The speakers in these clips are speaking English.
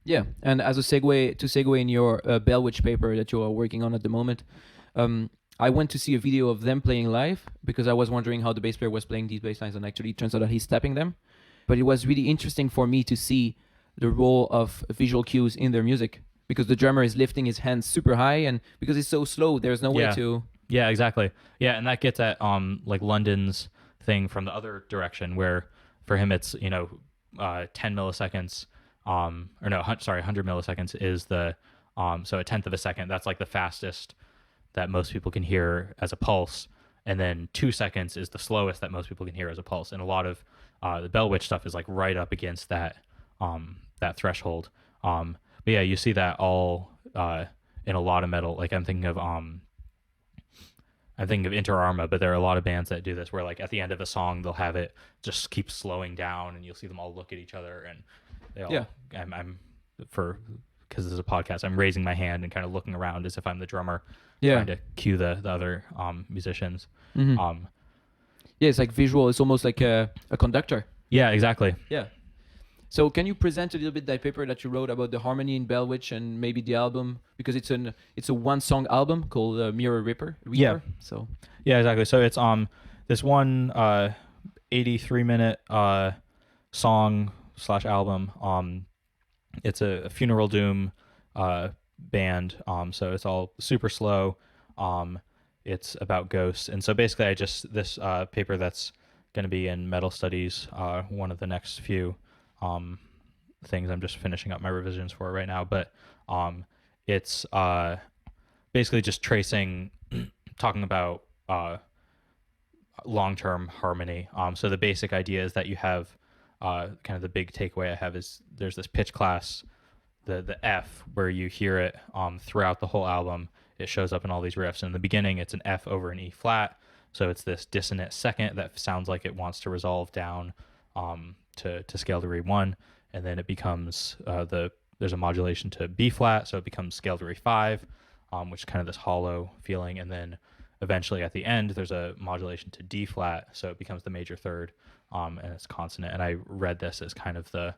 Yeah, and as a segue in your Bell Witch paper that you are working on at the moment, I went to see a video of them playing live because I was wondering how the bass player was playing these bass lines, and actually it turns out that he's tapping them. But it was really interesting for me to see the role of visual cues in their music because the drummer is lifting his hands super high, and because it's so slow, there's no way Yeah. to. Yeah, exactly. Yeah, and that gets at like London's thing from the other direction, where for him it's 10 milliseconds, or no, sorry, 100 milliseconds is the so a tenth of a second. That's like the fastest that most people can hear as a pulse, and then 2 seconds is the slowest that most people can hear as a pulse. And a lot of the Bell Witch stuff is like right up against that threshold. But yeah, you see that all in a lot of metal. Like I'm thinking of Inter Arma, but there are a lot of bands that do this where like at the end of a song they'll have it just keep slowing down and you'll see them all look at each other and they all Yeah. I'm for because this is a podcast, I'm raising my hand and kind of looking around as if I'm the drummer Yeah. trying to cue the other musicians. Mm-hmm. Um Yeah, it's like visual. It's almost like a conductor. yeah, exactly. Yeah. So can you present a little bit that paper that you wrote about the harmony in Bell Witch and maybe the album, because it's a one song album called Mirror Reaper. Yeah. So Yeah, exactly. So it's this one 83-minute song slash album. It's a funeral doom band. So it's all super slow. It's about ghosts, and so basically I just this paper that's going to be in Metal Studies, one of the next few things I'm just finishing up my revisions for right now, but it's basically just tracing talking about long-term harmony. So the basic idea is that you have kind of the big takeaway I have is there's this pitch class, the F, where you hear it throughout the whole album. It shows up in all these riffs. And in the beginning, it's an F over an E flat. So it's this dissonant second that sounds like it wants to resolve down to scale degree 1. And then it becomes there's a modulation to B flat. So it becomes scale degree 5, which is kind of this hollow feeling. And then eventually at the end, there's a modulation to D flat. So it becomes the major third, and it's consonant. And I read this as kind of the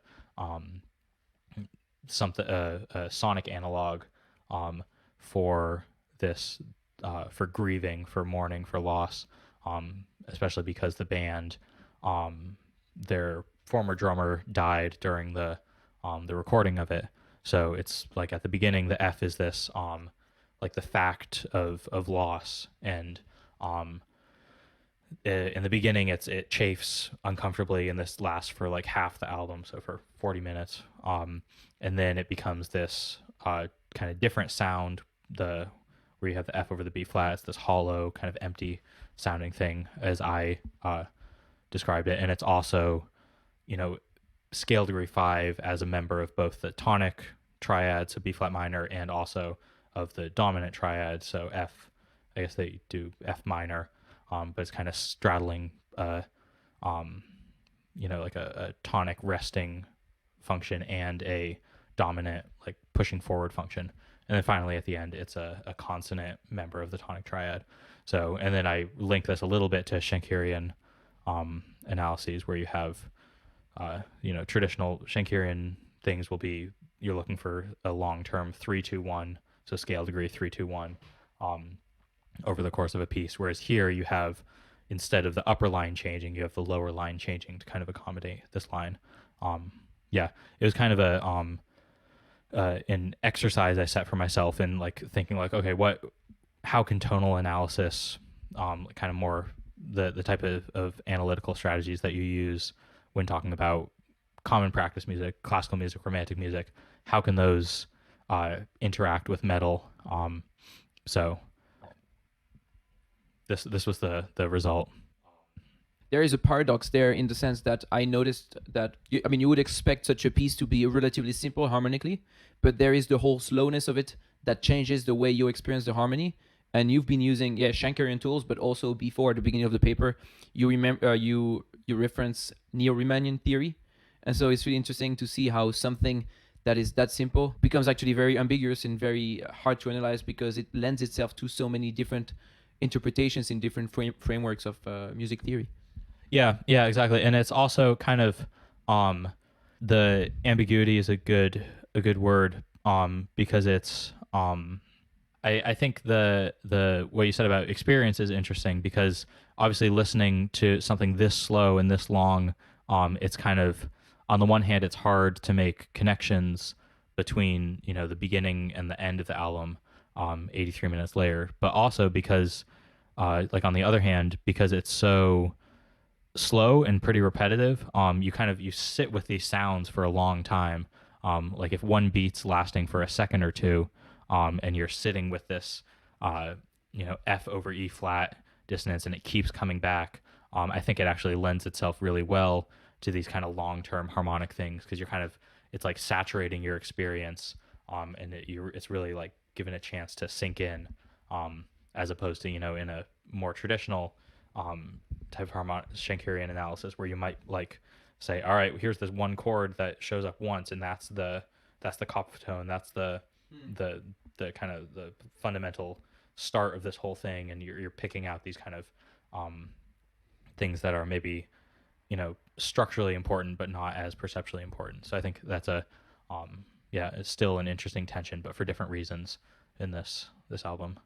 something a sonic analog for this for grieving, for mourning, for loss, especially because the band their former drummer died during the recording of it. So it's like at the beginning the F is this like the fact of loss, and in the beginning it chafes uncomfortably, and this lasts for like half the album, so for 40 minutes, and then it becomes this kind of different sound, where you have the F over the B flat. It's this hollow kind of empty sounding thing, as I described it. And it's also scale degree 5 as a member of both the tonic triad, so B flat minor, and also of the dominant triad, so F. I guess they do F minor, but it's kind of straddling like a tonic resting function and a dominant like pushing forward function. And then finally at the end it's a consonant member of the tonic triad. So, and then I link this a little bit to Schenkerian analyses, where you have traditional Schenkerian things will be, you're looking for a long-term 3-2-1, so scale degree 3-2-1 over the course of a piece, whereas here you have, instead of the upper line changing, you have the lower line changing to kind of accommodate this line. It was kind of an exercise I set for myself in like thinking like, okay, how can tonal analysis, kind of more the type of analytical strategies that you use when talking about common practice music, classical music, romantic music, how can those interact with metal? So this was the result. there is a paradox there in the sense that I noticed that you would expect such a piece to be relatively simple harmonically, but there is the whole slowness of it that changes the way you experience the harmony. And you've been using Schenkerian tools, but also before the beginning of the paper, you remember you reference neo-Riemannian theory, and so it's really interesting to see how something that is that simple becomes actually very ambiguous and very hard to analyze because it lends itself to so many different interpretations in different frameworks of music theory. Yeah, exactly. And it's also kind of the ambiguity is a good a good word, because it's I think the what you said about experience is interesting, because obviously listening to something this slow and this long, it's kind of, on the one hand, it's hard to make connections between, you know, the beginning and the end of the album, 83 minutes later, but also because, like on the other hand, because it's so slow and pretty repetitive, you kind of, you sit with these sounds for a long time. Like if one beat's lasting for a second or two, and you're sitting with this, you know, F over E flat dissonance, and it keeps coming back. I think it actually lends itself really well to these kind of long-term harmonic things, because you're kind of, it's like saturating your experience, and it's really like given a chance to sink in, as opposed to, you know, in a more traditional type of Schenkerian analysis, where you might like say, all right, here's this one chord that shows up once, and that's the Kopf tone, that's the kind of the fundamental start of this whole thing, and you're picking out these kind of things that are maybe, you know, structurally important but not as perceptually important. So I think that's a yeah, it's still an interesting tension, but for different reasons in this album.